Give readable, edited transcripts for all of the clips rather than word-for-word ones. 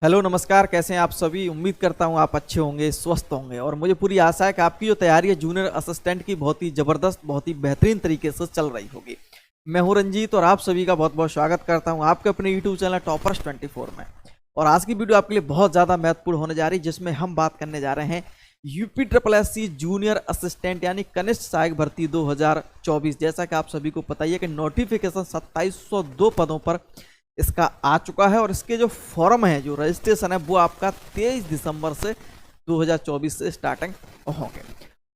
Hello नमस्कार, कैसे हैं आप सभी। उम्मीद करता हूं आप अच्छे होंगे, स्वस्थ होंगे और मुझे पूरी आशा है कि आपकी जो तैयारी है जूनियर असिस्टेंट की बहुत ही ज़बरदस्त, बहुत ही बेहतरीन तरीके से चल रही होगी। मैं हूं रंजीत और आप सभी का बहुत बहुत स्वागत करता हूं आपके अपने यूट्यूब चैनल टॉपर्स 24 में। और आज की वीडियो आपके लिए बहुत ज़्यादा महत्वपूर्ण होने जा रही है, जिसमें हम बात करने जा रहे हैं यूपी जूनियर असिस्टेंट यानी कनिष्ठ सहायक भर्ती 2024। जैसा कि आप सभी को पता ही है कि नोटिफिकेशन 2702 पदों पर इसका आ चुका है और इसके जो फॉर्म है, जो रजिस्ट्रेशन है, वो आपका 23 दिसंबर से 2024 से स्टार्टिंग होंगे।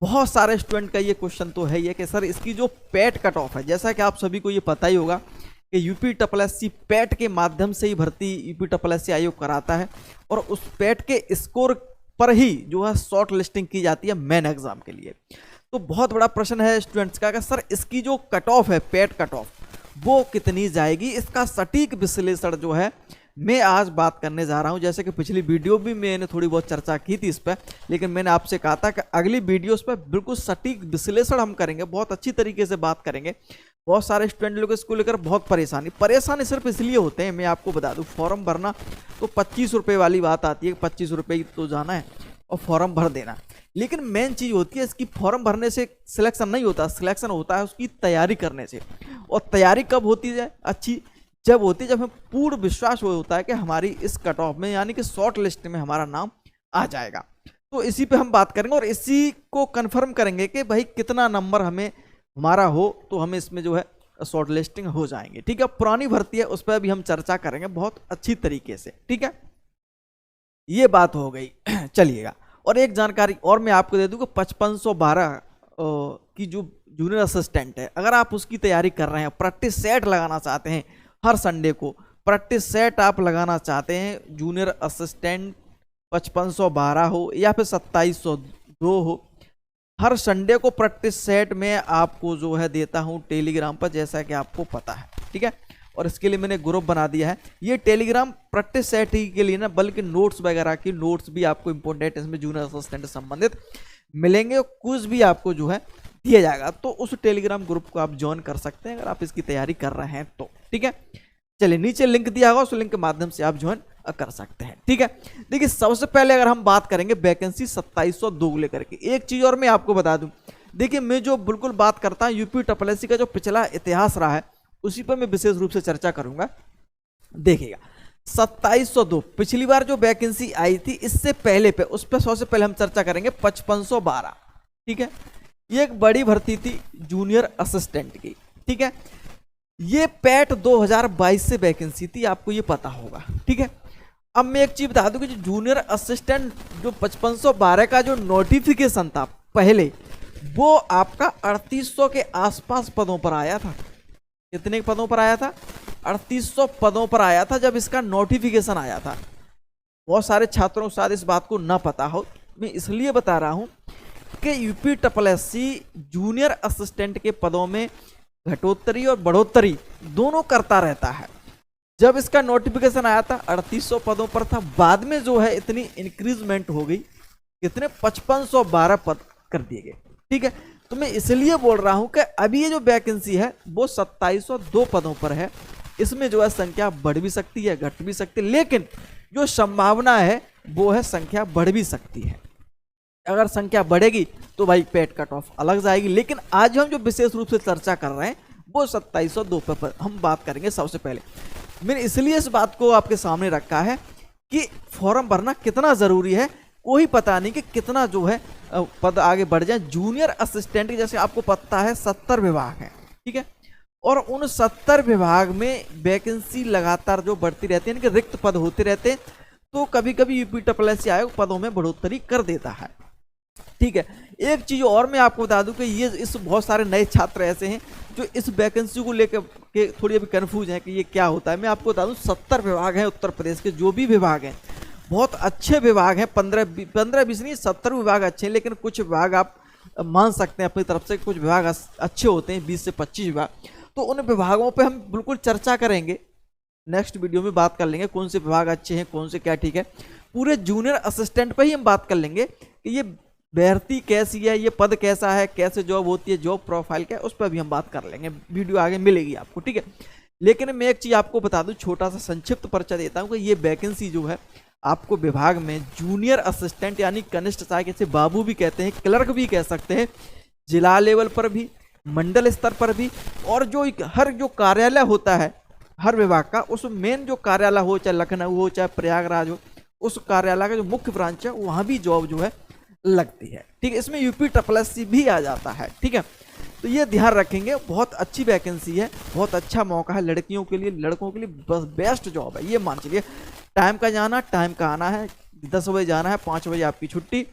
बहुत सारे स्टूडेंट का ये क्वेश्चन तो है ये कि सर इसकी जो पैट कट ऑफ है, जैसा कि आप सभी को ये पता ही होगा कि यूपी पैट के माध्यम से ही भर्ती यूपी आयोग कराता है और उस पैट के स्कोर पर ही जो है शॉर्ट लिस्टिंग की जाती है मेन एग्जाम के लिए। तो बहुत बड़ा प्रश्न है स्टूडेंट्स का कि सर इसकी जो कट ऑफ है, पैट कट ऑफ, वो कितनी जाएगी। इसका सटीक विश्लेषण जो है मैं आज बात करने जा रहा हूं। जैसे कि पिछली वीडियो भी मैंने थोड़ी बहुत चर्चा की थी इस पर, लेकिन मैंने आपसे कहा था कि अगली वीडियोस पर बिल्कुल सटीक विश्लेषण हम करेंगे, बहुत अच्छी तरीके से बात करेंगे। बहुत सारे स्टूडेंट लोग इसको लेकर बहुत परेशानी सिर्फ इसलिए होते हैं, मैं आपको बता दूं, फॉर्म भरना तो 25 रुपये वाली बात आती है, 25 रुपये तो जाना है और फॉर्म भर देना। लेकिन मेन चीज़ होती है इसकी फॉर्म भरने से सिलेक्शन नहीं होता, सिलेक्शन होता है उसकी तैयारी करने से। और तैयारी कब होती है अच्छी? जब होती है जब हमें पूर्ण विश्वास होता है कि हमारी इस कट ऑफ में यानी कि शॉर्ट लिस्ट में हमारा नाम आ जाएगा। तो इसी पे हम बात करेंगे और इसी को कंफर्म करेंगे कि भाई कितना नंबर हमें हमारा हो तो हमें इसमें जो है शॉर्ट लिस्टिंग हो जाएंगे। ठीक है, पुरानी भर्ती है उस पर भी हम चर्चा करेंगे बहुत अच्छी तरीके से। ठीक है, ये बात हो गई। चलिएगा, और एक जानकारी और मैं आपको दे दूं कि 5512 की जो जूनियर असिस्टेंट है, अगर आप उसकी तैयारी कर रहे हैं, प्रैक्टिस सेट लगाना चाहते हैं, हर संडे को प्रैक्टिस सेट आप लगाना चाहते हैं, जूनियर असिस्टेंट 5512 हो या फिर 2702 हो, हर संडे को प्रैक्टिस सेट में आपको जो है देता हूं टेलीग्राम पर, जैसा कि आपको पता है। ठीक है, और इसके लिए मैंने ग्रुप बना दिया है। ये टेलीग्राम प्रैक्टिस सेट ही के लिए ना, बल्कि नोट्स वगैरह की नोट्स भी आपको इंपॉर्टेंट इसमें जूनियर असिस्टेंट से संबंधित मिलेंगे, कुछ भी आपको जो है दिया जाएगा। तो उस टेलीग्राम ग्रुप को आप ज्वाइन कर सकते हैं अगर आप इसकी तैयारी कर रहे हैं तो। ठीक है, चलिए नीचे लिंक दिया होगा, उस लिंक के माध्यम से आप ज्वाइन कर सकते हैं। ठीक है, देखिए सबसे पहले अगर हम बात करेंगे वैकेंसी 2702 को लेकर के, एक चीज और मैं आपको बता दूं। देखिए मैं जो बिल्कुल बात करता हूं यूपी का जो पिछला इतिहास रहा है उसी पर मैं विशेष रूप से चर्चा करूंगा। देखिएगा 2702 पिछली बार जो वैकेंसी आई थी, इससे पहले पे उस पर सबसे पहले हम चर्चा करेंगे 5512। ठीक है, ये एक बड़ी भर्ती थी जूनियर असिस्टेंट की। ठीक है, ये पैट 2022 से वैकेंसी थी, आपको ये पता होगा। ठीक है, अब मैं एक चीज बता दूं कि जो जूनियर असिस्टेंट जो 5512 का जो नोटिफिकेशन था पहले, वो आपका 3800 के आसपास पदों पर आया था। कितने पदों पर आया था? 3800 पदों पर आया था जब इसका नोटिफिकेशन आया था। बहुत सारे छात्रों को शायद इस बात को ना पता हो, मैं इसलिए बता रहा हूं कि यूपी जूनियर असिस्टेंट के पदों में घटोत्तरी और बढ़ोत्तरी दोनों करता रहता है। जब इसका नोटिफिकेशन आया था 3800 पदों पर था, बाद में जो है इतनी इंक्रीजमेंट हो गई, कितने 5512 पद कर दिए गए। ठीक है, तो मैं इसलिए बोल रहा हूं कि अभी ये जो वैकेंसी है वो 2702 पदों पर है। इसमें जो है संख्या बढ़ भी सकती है, घट भी सकती है, लेकिन जो संभावना है वो है संख्या बढ़ भी सकती है। अगर संख्या बढ़ेगी तो भाई पैट कट ऑफ अलग जाएगी, लेकिन आज हम जो विशेष रूप से चर्चा कर रहे हैं वो 2702 पर हम बात करेंगे। सबसे पहले मैंने इसलिए इस बात को आपके सामने रखा है कि फॉर्म भरना कितना जरूरी है, कोई पता नहीं कि कितना जो है पद आगे बढ़ जाए। जूनियर असिस्टेंट की जैसे आपको पता है 70 विभाग हैं। ठीक है, और उन 70 विभाग में वैकेंसी लगातार जो बढ़ती रहती है, यानी कि रिक्त पद होते रहते हैं, तो कभी कभी यूपी आयोग पदों में बढ़ोतरी कर देता है। ठीक है, एक चीज और मैं आपको बता दूं कि ये इस बहुत सारे नए छात्र ऐसे हैं जो इस वैकेंसी को लेकर के थोड़ी अभी कंफ्यूज हैं कि ये क्या होता है। मैं आपको बता दूं 70 विभाग हैं उत्तर प्रदेश के, जो भी विभाग हैं बहुत अच्छे विभाग हैं, 15-20 नहीं 70 विभाग अच्छे हैं, लेकिन कुछ विभाग आप मान सकते हैं अपनी तरफ से, कुछ विभाग अच्छे होते हैं, 20 से 25 विभाग। तो उन विभागों पर हम बिल्कुल चर्चा करेंगे, नेक्स्ट वीडियो में बात कर लेंगे कौन से विभाग अच्छे हैं, कौन से क्या ठीक है। पूरे जूनियर असिस्टेंट पर ही हम बात कर लेंगे कि ये भर्ती कैसी है, ये पद कैसा है, कैसे जॉब होती है, जॉब प्रोफाइल क्या है, उस पर भी हम बात कर लेंगे। वीडियो आगे मिलेगी आपको। ठीक है, लेकिन मैं एक चीज आपको बता दूं, छोटा सा संक्षिप्त परिचय देता हूं कि ये वैकेंसी जो है आपको विभाग में जूनियर असिस्टेंट यानी कनिष्ठ सहायक, इसे बाबू भी कहते हैं, क्लर्क भी कह सकते हैं, जिला लेवल पर भी, मंडल स्तर पर भी, और हर जो कार्यालय होता है हर विभाग का, उस मेन जो कार्यालय हो, चाहे लखनऊ हो चाहे प्रयागराज हो, उस कार्यालय का जो मुख्य ब्रांच है वहाँ भी जॉब जो है लगती है। ठीक है, इसमें UP++ भी आ जाता है। ठीक है, तो ये ध्यान रखेंगे, बहुत अच्छी वैकेंसी है, बहुत अच्छा मौका है लड़कियों के लिए, लड़कों के लिए बस बेस्ट जॉब है, ये मान चलिए। टाइम का जाना, टाइम का आना है, 10 बजे जाना है, 5 बजे आपकी छुट्टी,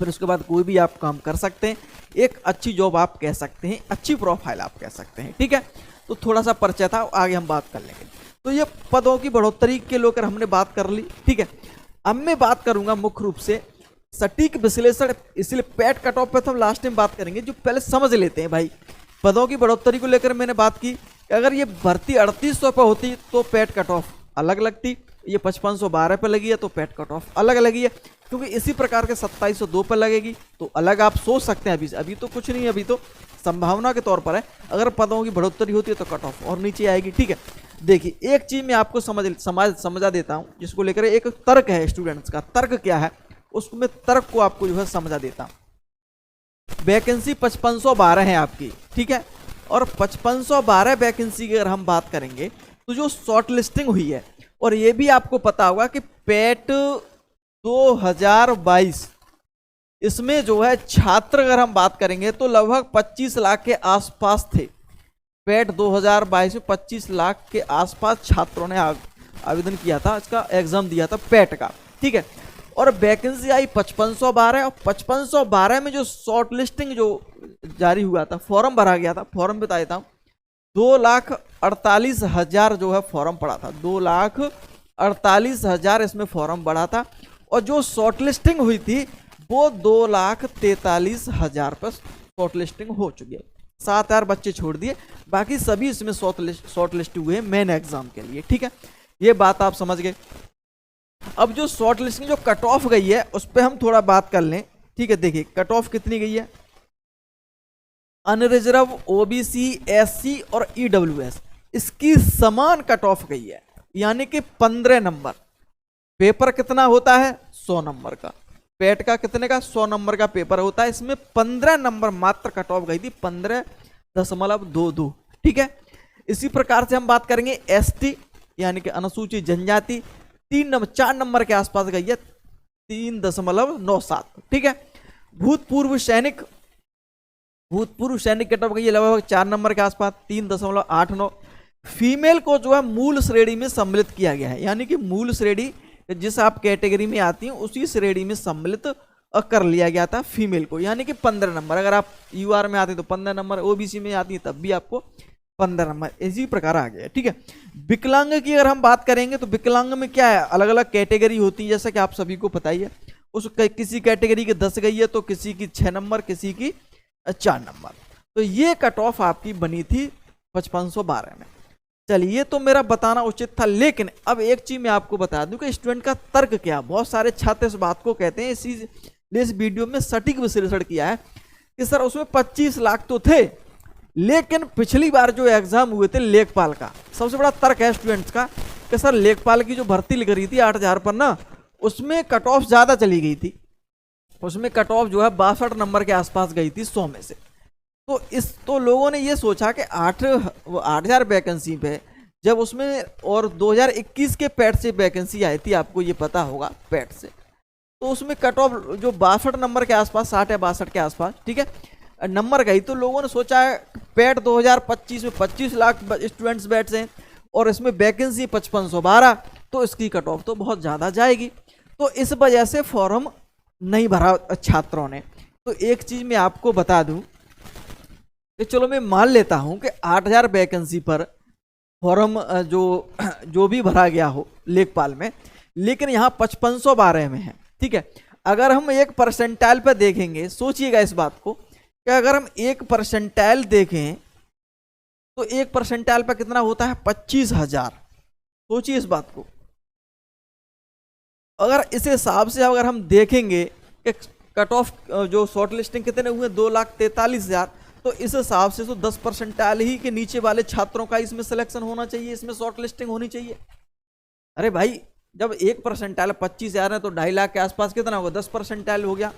फिर उसके बाद कोई भी आप काम कर सकते हैं। एक अच्छी जॉब आप कह सकते हैं, अच्छी प्रोफाइल आप कह सकते हैं। ठीक है, तो थोड़ा सा परिचय था, आगे हम बात कर लेंगे। तो ये पदों की बढ़ोतरी के लेकर हमने बात कर ली। ठीक है, अब मैं बात करूंगा मुख्य रूप से सटीक विश्लेषण, इसलिए पैट कट ऑफ पे तो हम लास्ट में बात करेंगे। जो पहले समझ लेते हैं भाई, पदों की बढ़ोतरी को लेकर मैंने बात की कि अगर ये भर्ती 3800 पर होती तो पैट कट ऑफ अलग लगती, ये 5512 पर लगी है तो पैट कट ऑफ अलग लगी है, क्योंकि इसी प्रकार के 2702 पर लगेगी तो अलग आप सोच सकते हैं। अभी तो कुछ नहीं है, अभी तो संभावना के तौर पर है। अगर पदों की बढ़ोतरी होती है तो कट ऑफ और नीचे आएगी। ठीक है, देखिए एक चीज मैं आपको समझा देता हूं, जिसको लेकर एक तर्क है स्टूडेंट्स का। तर्क क्या है, उसको मैं तर्क को आपको जो है समझा देता हूं। वैकेंसी 5512 है आपकी। ठीक है, और 5512 वैकेंसी की अगर हम बात करेंगे तो जो शॉर्ट लिस्टिंग हुई है, और ये भी आपको पता होगा कि पैट 2022 इसमें जो है छात्र अगर हम बात करेंगे तो लगभग 25 लाख के आसपास थे। पैट 2022 में 25 लाख के आसपास छात्रों ने आवेदन किया था, इसका एग्जाम दिया था पैट का। ठीक है, और वैकेंसी आई 5512, और 5512 में जो शॉर्ट लिस्टिंग जो जारी हुआ था, फॉर्म भरा गया था, फॉर्म बता देता हूँ, 2,48,000 जो है फॉर्म पड़ा था, 2,48,000 इसमें फॉर्म पड़ा था, और जो शॉर्ट लिस्टिंग हुई थी वो 2,43,000 पर शॉर्ट लिस्टिंग हो चुकी है। 7,000 बच्चे छोड़ दिए, बाकी सभी इसमें शॉर्ट लिस्ट हुए मेन एग्जाम के लिए। ठीक है, ये बात आप समझ गए। अब जो शॉर्ट लिस्टिंग जो कट ऑफ गई है उस पर हम थोड़ा बात कर लें। ठीक है, देखिए कट ऑफ कितनी गई है, अनरिजर्व, OBC, SC और EWS इसकी समान कट ऑफ गई है, यानी कि 15 नंबर। पेपर कितना होता है, 100 नंबर का। पैट का कितने का, 100 नंबर का पेपर होता है, इसमें 15 नंबर मात्र कट ऑफ गई थी, 15.22। ठीक है, इसी प्रकार से हम बात करेंगे ST यानी कि अनुसूचित जनजाति, 4 नंबर के आसपास गई है, 3.97। ठीक है, भूतपूर्व सैनिक कट ऑफ गई है लगभग 4 नंबर के आसपास, 3.89। फीमेल को जो है मूल श्रेणी में सम्मिलित किया गया है, यानी कि मूल श्रेणी जिस आप कैटेगरी में आती हैं उसी श्रेणी में सम्मिलित कर लिया गया था फीमेल को, यानी कि 15 नंबर। अगर आप UR में आते हैं तो 15 नंबर, OBC में आती है तब भी आपको 15 नंबर, इसी प्रकार आ गया। ठीक है, विकलांग की अगर हम बात करेंगे तो विकलांग में क्या है, अलग अलग कैटेगरी होती है, जैसा कि आप सभी को पता ही है। उस किसी कैटेगरी के 10 गई है तो किसी की 6 नंबर, किसी की 4 नंबर। तो ये कट ऑफ आपकी बनी थी 5512 में। चलिए, तो मेरा बताना उचित था, लेकिन अब एक चीज मैं आपको बता दूं कि स्टूडेंट का तर्क क्या। बहुत सारे छात्र इस बात को कहते हैं, इस वीडियो में सटीक विश्लेषण किया है कि सर उसमें 25 लाख तो थे, लेकिन पिछली बार जो एग्जाम हुए थे लेखपाल का, सबसे बड़ा तर्क है स्टूडेंट्स का कि सर लेखपाल की जो भर्ती लिख रही थी 8,000 पर ना, उसमें कट ऑफ ज्यादा चली गई थी, उसमें कट ऑफ जो है 62 नंबर के आसपास गई थी 100 में से। तो लोगों ने ये सोचा कि 8,000 वैकेंसी पे जब उसमें, और 2021 के पैट से वैकेंसी आई थी, आपको ये पता होगा पैट से, तो उसमें कट ऑफ जो 62 नंबर के आसपास, 60 या 62 के आसपास, ठीक है, नंबर गई। तो लोगों ने सोचा पैट 2025 में 25 लाख स्टूडेंट्स बैठे हैं और इसमें वैकेंसी 5512, तो इसकी कट ऑफ तो बहुत ज़्यादा जाएगी। तो इस वजह से फॉर्म नहीं भरा छात्रों ने। तो एक चीज़ मैं आपको बता दूं कि चलो मैं मान लेता हूं कि 8,000 वैकेंसी पर फॉर्म जो भी भरा गया हो लेखपाल में, लेकिन यहाँ 5512 में है। ठीक है, अगर हम 1% पे देखेंगे, सोचिएगा इस बात को कि अगर हम 1% देखें तो 1% पे कितना होता है, 25,000। सोचिए इस बात को। अगर इस हिसाब से अगर हम देखेंगे कि कट ऑफ जो शॉर्ट लिस्टिंग कितने हुए, 2,43,000, तो इस हिसाब से तो 10% ही के नीचे वाले छात्रों का इसमें सिलेक्शन होना चाहिए, इसमें शॉर्ट लिस्टिंग होनी चाहिए। अरे भाई जब 1% 25,000 है तो 2.5 लाख के आसपास कितना होगा, 10% हो गया।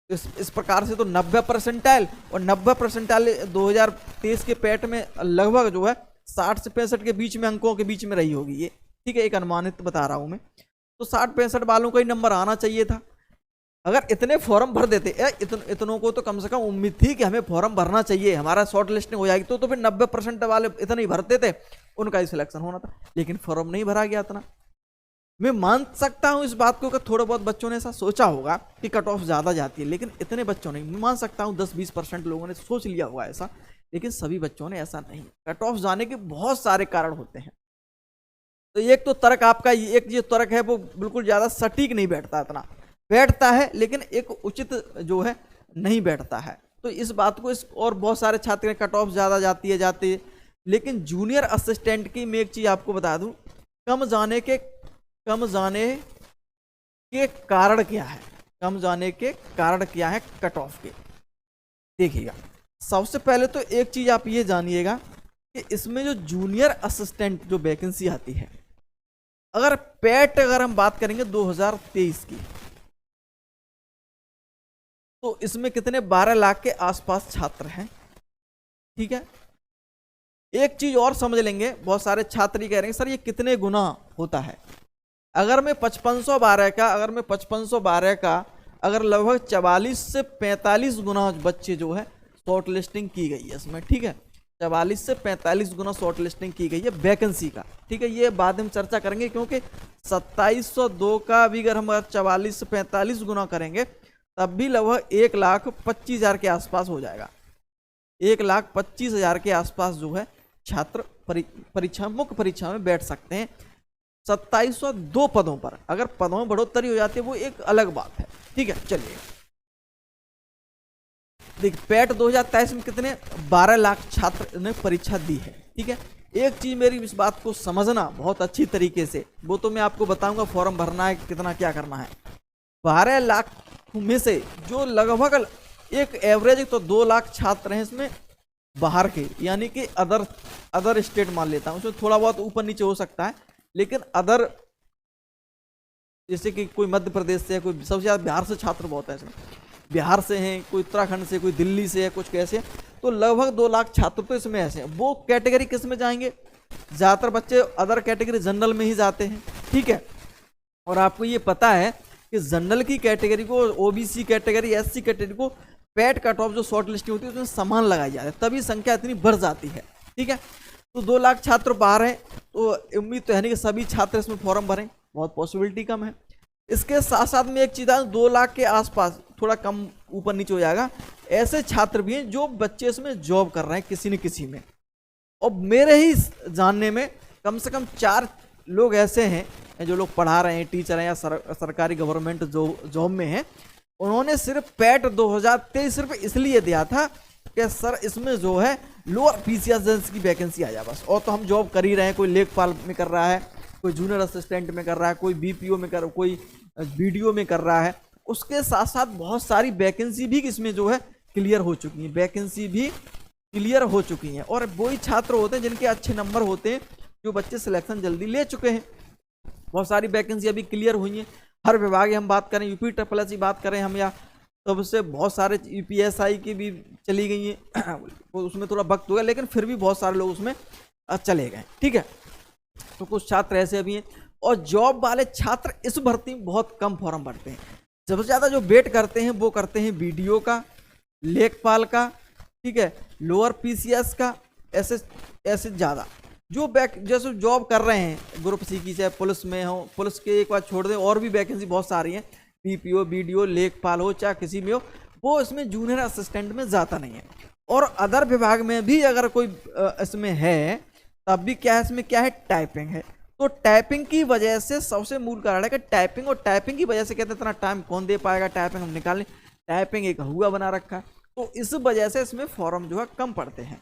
इस प्रकार से तो 90% और 90% 2023 के पैट में लगभग जो है 60 से 65 के बीच में अंकों के बीच में रही होगी ये, ठीक है, एक अनुमानित बता रहा हूं मैं। तो 60-65 वालों का ही नंबर आना चाहिए था। अगर इतने फॉर्म भर देते, इतनों को तो कम से कम उम्मीद थी कि हमें फॉर्म भरना चाहिए, हमारा शॉर्ट लिस्टिंग हो जाएगी, तो फिर 90% वाले इतने ही भरते थे, उनका ही सिलेक्शन होना था। लेकिन फॉर्म नहीं भरा गया इतना। मैं मान सकता हूं इस बात को कि थोड़े बहुत बच्चों ने ऐसा सोचा होगा कि कट ऑफ ज़्यादा जाती है, लेकिन इतने बच्चों ने, मैं मान सकता हूं 10-20% लोगों ने सोच लिया होगा ऐसा, लेकिन सभी बच्चों ने ऐसा नहीं। कट ऑफ जाने के बहुत सारे कारण होते हैं। तो एक तो तर्क आपका, एक ये तर्क है वो बिल्कुल ज़्यादा सटीक नहीं बैठता, इतना बैठता है लेकिन एक उचित जो है नहीं बैठता है। तो इस बात को और बहुत सारे छात्र कट ऑफ ज़्यादा जाती है। लेकिन जूनियर असिस्टेंट की मैं एक चीज़ आपको बता दूं, कम जाने के कारण क्या है, कम जाने के कारण क्या है कट ऑफ के, देखिएगा। सबसे पहले तो एक चीज आप ये जानिएगा कि इसमें जो जूनियर असिस्टेंट जो वैकेंसी आती है, अगर पैट अगर हम बात करेंगे 2023 की, तो इसमें कितने 12 लाख के आसपास छात्र हैं, ठीक है। एक चीज और समझ लेंगे, बहुत सारे छात्र ही कह रहे हैं सर ये कितने गुना होता है। अगर मैं 5512 का अगर लगभग 44 से 45 गुना बच्चे जो है शॉर्ट लिस्टिंग की गई है इसमें, ठीक है, 44 से 45 गुना शॉर्ट लिस्टिंग की गई है वैकेंसी का, ठीक है। ये बाद में चर्चा करेंगे, क्योंकि 2702 का भी अगर हम 44 से 45 गुना करेंगे तब भी लगभग 1,25,000 के आसपास हो जाएगा। 1,25,000 के आसपास जो है छात्र परीक्षा, मुख्य परीक्षा में बैठ सकते हैं 2702 पदों पर। अगर पदों में बढ़ोतरी हो जाती है वो एक अलग बात है, ठीक है। चलिए देख, पैट 2023 में कितने 12 लाख छात्र ने परीक्षा दी है, ठीक है। एक चीज मेरी इस बात को समझना बहुत अच्छी तरीके से, वो तो मैं आपको बताऊंगा फॉर्म भरना है कितना क्या करना है। 12 लाख में से जो लगभग एक एवरेज तो 2 लाख छात्र हैं इसमें बाहर के, यानी कि अदर स्टेट मान लेता हूं, उसमें थोड़ा बहुत ऊपर नीचे हो सकता है, लेकिन अदर जैसे कि कोई मध्य प्रदेश से है, कोई सबसे ज़्यादा बिहार से छात्र बहुत है इसमें, बिहार से हैं, कोई उत्तराखंड से, कोई दिल्ली से है, कुछ कैसे, तो लगभग 2 लाख छात्र तो इसमें ऐसे हैं। वो कैटेगरी किस में जाएंगे, ज़्यादातर बच्चे अदर कैटेगरी जनरल में ही जाते हैं, ठीक है। और आपको ये पता है कि जनरल की कैटेगरी को, ओबीसी कैटेगरी, एससी कैटेगरी को पैट कट ऑफ जो शॉर्ट लिस्टिंग होती है उसमें समान लगाई जाती है, तभी संख्या इतनी बढ़ जाती है, ठीक है। तो 2 लाख छात्र बाहर हैं, तो उम्मीद तो है नहीं कि सभी छात्र इसमें फॉर्म भरें, बहुत पॉसिबिलिटी कम है। इसके साथ साथ में एक चीज़ है, 2 लाख के आसपास, थोड़ा कम ऊपर नीचे हो जाएगा, ऐसे छात्र भी हैं जो बच्चे इसमें जॉब कर रहे हैं किसी न किसी में। और मेरे ही जानने में कम से कम 4 लोग ऐसे हैं जो लोग पढ़ा रहे हैं, टीचर हैं या सरकारी गवर्नमेंट जॉब में हैं। उन्होंने सिर्फ पैट 2023 सिर्फ इसलिए दिया था कि सर इसमें जो है लोअर पीसीएस की वैकेंसी आ जाए बस, और तो हम जॉब कर ही रहे हैं, कोई लेखपाल में कर रहा है, कोई जूनियर असिस्टेंट में कर रहा है, कोई बीपीओ में कर, कोई बीडीओ में कर रहा है। उसके साथ साथ बहुत सारी वैकेंसी भी इसमें जो है क्लियर हो चुकी हैं, वैकेंसी भी क्लियर हो चुकी हैं। और वही छात्र होते हैं जिनके अच्छे नंबर होते हैं, जो बच्चे सिलेक्शन जल्दी ले चुके हैं। बहुत सारी वैकेंसी अभी क्लियर हुई हैं, हर विभाग हम बात करें, यूपी ट्रिपल की बात करें हम, या तब से बहुत सारे यूपीएसआई की भी चली गई हैं उसमें थोड़ा वक्त हुआ, लेकिन फिर भी बहुत सारे लोग उसमें चले गए, ठीक है। तो कुछ छात्र ऐसे भी हैं, और जॉब वाले छात्र इस भर्ती में बहुत कम फॉर्म भरते हैं। सबसे ज़्यादा जो वेट करते हैं वो करते हैं बीडीओ का, लेखपाल का, ठीक है, लोअर पीसीएस का, ऐसे ज़्यादा जो जैसे जॉब कर रहे हैं ग्रुप सी की, चाहे पुलिस में हो, पुलिस के एक बार छोड़ दें, और भी वैकेंसी बहुत सारी हैं, पीपीओ, बीडीओ, लेखपाल हो, चाहे किसी में हो, वो इसमें जूनियर असिस्टेंट में जाता नहीं है। और अदर विभाग में भी अगर कोई इसमें है तब भी क्या है, इसमें क्या है, टाइपिंग है। तो टाइपिंग की वजह से सबसे मूल कारण है कि टाइपिंग, और टाइपिंग की वजह से कहते हैं इतना टाइम कौन दे पाएगा, टाइपिंग हम निकाल लें, टाइपिंग एक हुआ बना रखा है, तो इस वजह से इसमें फॉर्म जो है कम पड़ते हैं।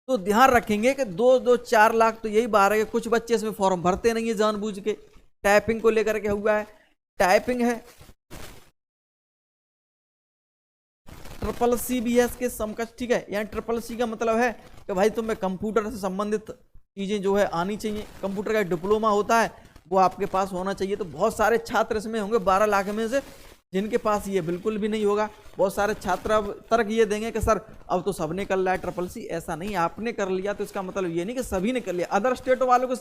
तो ध्यान रखेंगे कि 2-4 लाख तो यही बाहर है कि कुछ बच्चे इसमें फॉर्म भरते नहीं है जानबूझ के, टाइपिंग को लेकर के हुआ है। टाइपिंग है CCCBS के समकक्ष, ठीक है। यहाँ CCC का मतलब है कि भाई तुम्हें कंप्यूटर से संबंधित चीजें जो है आनी चाहिए। कंप्यूटर का डिप्लोमा होता है वो आपके पास होना चाहिए। तो बहुत सारे छात्र इसमें होंगे 12 लाख में से जिनके पास ये बिल्कुल भी नहीं होगा। बहुत सारे छात्र अब तर्क ये देंगे कि सर अब तो सबने कर लिया है ट्रिपल सी। ऐसा नहीं, आपने कर लिया तो इसका मतलब ये नहीं कि सभी ने कर लिया। अदर स्टेट वालों को,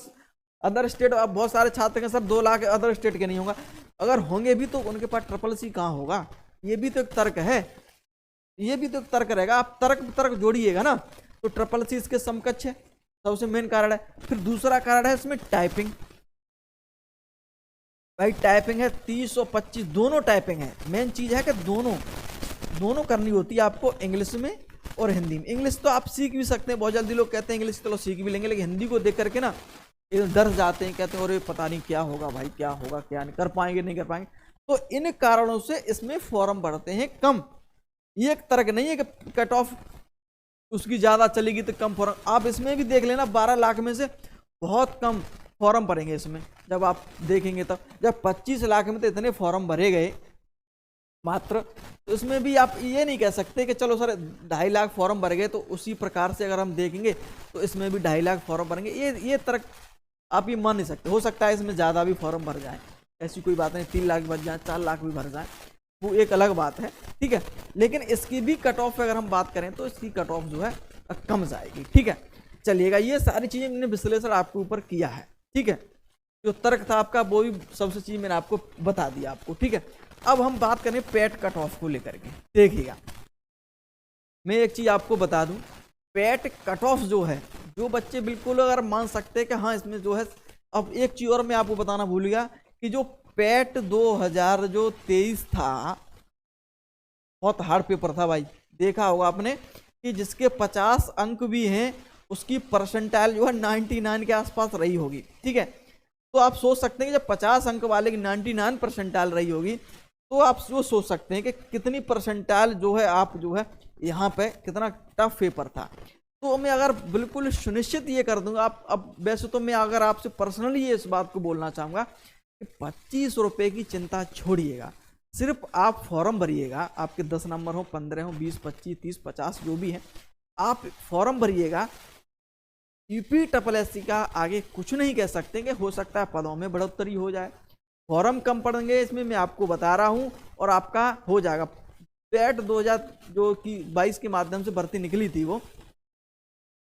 अदर स्टेट अब बहुत सारे छात्र हैं सर 2 लाख अदर स्टेट के नहीं होगा, अगर होंगे भी तो उनके पास ट्रिपल सी कहाँ होगा। ये भी तो एक तर्क है, ये भी तो एक तर्क रहेगा। आप तर्क जोड़िएगा ना तो ट्रिपल सी इसके समकक्ष है, सबसे मेन कारण है। फिर दूसरा कारण है इसमें टाइपिंग। भाई टाइपिंग है 30 और 25 दोनों टाइपिंग है। मेन चीज है कि दोनों करनी होती है आपको, इंग्लिश में और हिंदी में। इंग्लिश तो आप सीख भी सकते हैं, बहुत जल्दी लोग कहते हैं इंग्लिश चलो सीख भी लेंगे, लेकिन हिंदी को देख करके ना ये डर जाते हैं, कहते हैं अरे पता नहीं क्या होगा भाई, क्या होगा क्या नहीं, कर पाएंगे नहीं कर पाएंगे। तो इन कारणों से इसमें फॉर्म बढ़ते हैं कम। ये एक तर्क नहीं है कि कट ऑफ उसकी ज्यादा चलेगी तो कम फॉर्म। आप इसमें भी देख लेना 12 लाख में से बहुत कम फॉर्म भरेंगे इसमें, जब आप देखेंगे तब। जब 25 लाख में तो इतने फॉर्म भरे गए मात्र, तो इसमें भी आप ये नहीं कह सकते कि चलो सर 2.5 लाख फॉर्म भर गए तो उसी प्रकार से अगर हम देखेंगे तो इसमें भी 2.5 लाख फॉर्म भरेंगे। ये तर्क आप ये मान नहीं सकते। हो सकता है इसमें ज़्यादा भी फॉर्म भर जाए, ऐसी कोई बात नहीं, 3 लाख भर जाए, 4 लाख भी भर जाए, वो एक अलग बात है, ठीक है। लेकिन इसकी भी कट ऑफ अगर हम बात करें तो इसकी कट ऑफ जो है कम जाएगी, ठीक है। चलिएगा, ये सारी चीज़ें मैंने विश्लेषण आपके ऊपर किया है, ठीक है। जो तर्क था आपका वो भी सबसे चीज मैंने आपको बता दिया आपको, ठीक है। अब हम बात करें पेट कट ऑफ को लेकर के। देखिएगा, मैं एक चीज आपको बता दूं, पेट कट ऑफ जो है, जो बच्चे बिल्कुल अगर मान सकते हैं कि हाँ इसमें जो है। अब एक चीज और मैं आपको बताना भूल गया कि जो पेट 2023 था बहुत हार्ड पेपर था भाई। देखा होगा आपने कि जिसके 50 अंक भी हैं उसकी परसेंटाइल जो है 99 के आसपास रही होगी, ठीक है। तो आप सोच सकते हैं कि जब 50 अंक वाले की 99 परसेंटाइल रही होगी तो आप वो सोच सकते हैं कि कितनी परसेंटाइल जो है आप जो है यहाँ पे कितना टफ पेपर था। तो मैं अगर बिल्कुल सुनिश्चित ये कर दूंगा, आप अब वैसे तो मैं अगर आपसे पर्सनली ये इस बात को बोलना चाहूँगा कि 25 रुपये की चिंता छोड़िएगा, सिर्फ आप फॉर्म भरिएगा। आपके 10 नंबर हो, 15 हो, 20, 25, 30, 50 जो भी है, आप फॉर्म भरिएगा। यूपी ट्रिपल एससी का आगे कुछ नहीं कह सकते कि हो सकता है पदों में बढ़ोतरी हो जाए, फॉर्म कम पड़ेंगे इसमें मैं आपको बता रहा हूं, और आपका हो जाएगा। पेट 2022 के माध्यम से भर्ती निकली थी वो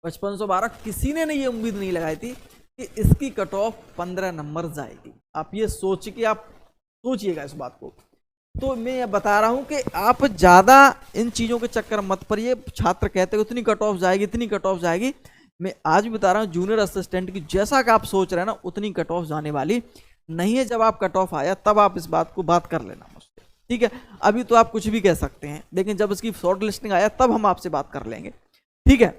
5512, किसी ने नहीं ये उम्मीद नहीं लगाई थी कि इसकी कट ऑफ 15 नंबर जाएगी। आप ये सोच के आप सोचिएगा इस बात को। तो मैं ये बता रहा हूं कि आप ज्यादा इन चीजों के चक्कर मत पड़िए। छात्र कहते हैं इतनी कट ऑफ जाएगी, इतनी कट ऑफ जाएगी। मैं आज भी बता रहा हूं जूनियर असिस्टेंट की जैसा कि आप सोच रहे हैं ना उतनी कट ऑफ जाने वाली नहीं है। जब आप कट ऑफ आया तब आप इस बात को बात कर लेना मुझसे, ठीक है। अभी तो आप कुछ भी कह सकते हैं, लेकिन जब इसकी शॉर्ट लिस्टिंग आया तब हम आपसे बात कर लेंगे, ठीक है।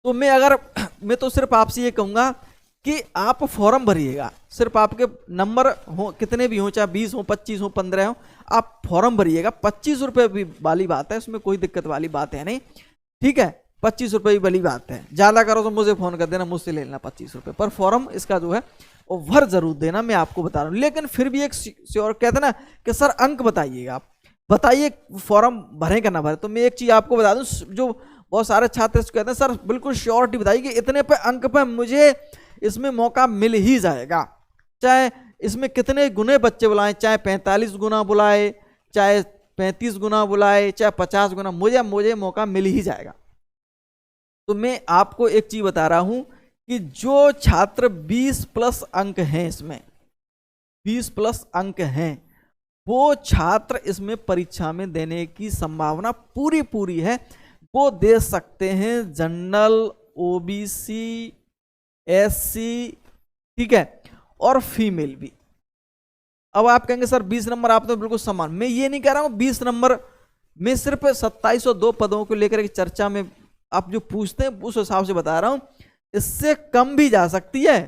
तो मैं तो सिर्फ आपसे ये कहूंगा कि आप फॉर्म भरिएगा। सिर्फ आपके नंबर हो कितने भी हो, चाहे 20 हो, 25 हो, 15 हो, आप फॉर्म भरिएगा। 25 रुपये वाली बात है, उसमें कोई दिक्कत वाली बात है नहीं, ठीक है। 25 रुपये वाली बात है, ज़्यादा करो तो मुझे फ़ोन कर देना, मुझसे ले लेना 25 रुपये पर फॉर्म इसका जो है वो भर जरूर देना, मैं आपको बता रहा हूँ। लेकिन फिर भी एक श्योर कहते ना कि सर अंक बताइएगा, आप बताइए फॉर्म भरें कि ना भरें। तो मैं एक चीज़ आपको बता दूँ, जो बहुत सारे छात्र कहते हैं सर बिल्कुल श्योरिटी बताइए कि इतने पे अंक पे मुझे इसमें मौका मिल ही जाएगा, चाहे इसमें कितने गुने बच्चे बुलाएं, चाहे 45 गुना बुलाए, चाहे 35 गुना बुलाए, चाहे 50 गुना, मुझे मौका मिल ही जाएगा। तो मैं आपको एक चीज बता रहा हूं कि जो छात्र 20 प्लस अंक हैं, इसमें 20 प्लस अंक हैं, वो छात्र इसमें परीक्षा में देने की संभावना पूरी है। वो दे सकते हैं जनरल, ओबीसी, एससी, ठीक है, और फीमेल भी। अब आप कहेंगे सर 20 नंबर आप तो बिल्कुल समान, मैं ये नहीं कह रहा हूं 20 नंबर, मैं सिर्फ 2702 पदों को लेकर के चर्चा में आप जो पूछते हैं उस हिसाब से बता रहा हूं। इससे कम भी जा सकती है,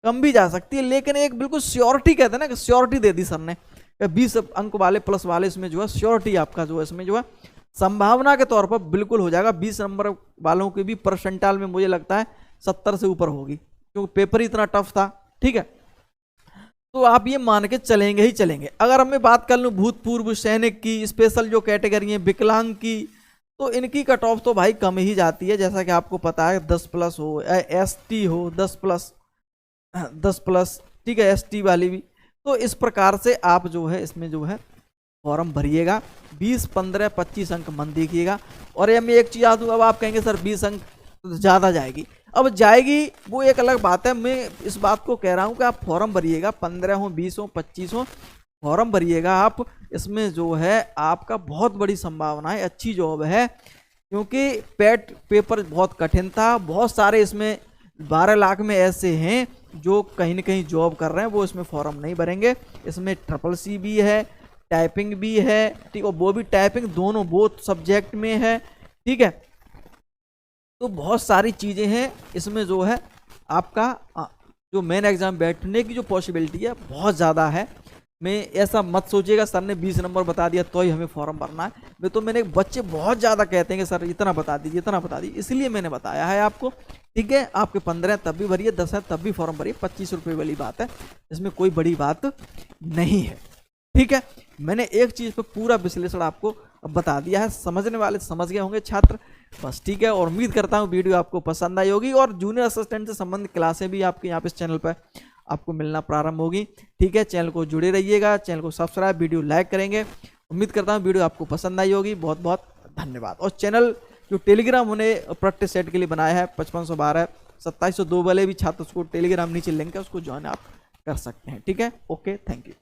कम भी जा सकती है, लेकिन एक बिल्कुल श्योरिटी कहते हैं ना कि श्योरिटी दे दी सर ने, 20 अंक वाले प्लस वाले इसमें जो है श्योरिटी आपका जो है इसमें जो है संभावना के तौर पर बिल्कुल हो जाएगा। 20 नंबर वालों की भी परसेंटाइल में मुझे लगता है 70 से ऊपर होगी, क्योंकि पेपर ही इतना टफ था, ठीक है। तो आप ये मान के चलेंगे ही चलेंगे। अगर मैं बात कर लूँ भूतपूर्व सैनिक की, स्पेशल जो कैटेगरी है, विकलांग की, तो इनकी कट ऑफ तो भाई कम ही जाती है। जैसा कि आपको पता है 10 प्लस हो, एसटी हो 10 प्लस, 10+, ठीक है, ST वाली भी। तो इस प्रकार से आप जो है इसमें जो है फॉर्म भरिएगा। 20, 15, 25 अंक मन देखिएगा। और ये मैं एक चीज याद दूँ, अब आप कहेंगे सर 20 अंक तो ज़्यादा जाएगी। अब जाएगी वो एक अलग बात है, मैं इस बात को कह रहा हूँ कि आप फॉर्म भरिएगा, 15 हो, 20 हो, 25 हो, फॉर्म भरिएगा आप। इसमें जो है आपका बहुत बड़ी संभावना है, अच्छी जॉब है, क्योंकि पेट पेपर बहुत कठिन था। बहुत सारे इसमें 12 लाख में ऐसे हैं जो कहीं ना कहीं जॉब कर रहे हैं, वो इसमें फॉर्म नहीं भरेंगे। इसमें SSC भी है, टाइपिंग भी है, ठीक, और वो भी टाइपिंग दोनों बोथ सब्जेक्ट में है, ठीक है। तो बहुत सारी चीज़ें हैं इसमें जो है आपका जो मेन एग्जाम बैठने की जो पॉसिबिलिटी है बहुत ज़्यादा है। मैं ऐसा मत सोचिएगा सर ने 20 नंबर बता दिया तो ही हमें फॉर्म भरना है। मैं तो मैंने बच्चे बहुत ज़्यादा कहते हैं कि सर इतना बता दीजिए, इतना बता दीजिए, इसलिए मैंने बताया है आपको, ठीक है। आपके 15 तब भी भरिए, 10 है तब भी फॉर्म भरिए, 25 रुपये वाली बात है, इसमें कोई बड़ी बात नहीं है, ठीक है। मैंने एक चीज़ पर पूरा विश्लेषण आपको बता दिया है, समझने वाले समझ गए होंगे छात्र, बस ठीक है। और उम्मीद करता हूँ वीडियो आपको पसंद आई होगी, और जूनियर असिस्टेंट से संबंधित क्लासें भी आपके यहाँ पे इस चैनल पर आपको मिलना प्रारंभ होगी, ठीक है। चैनल को जुड़े रहिएगा, चैनल को सब्सक्राइब, वीडियो लाइक करेंगे। उम्मीद करता हूँ वीडियो आपको पसंद आई होगी। बहुत बहुत धन्यवाद। और चैनल जो टेलीग्राम उन्हें प्रैक्टिस सेट के लिए बनाया है 5512 2702 वाले भी छात्र उसको टेलीग्राम नीचे लिंक है, उसको ज्वाइन आप कर सकते हैं, ठीक है। Okay, thank you.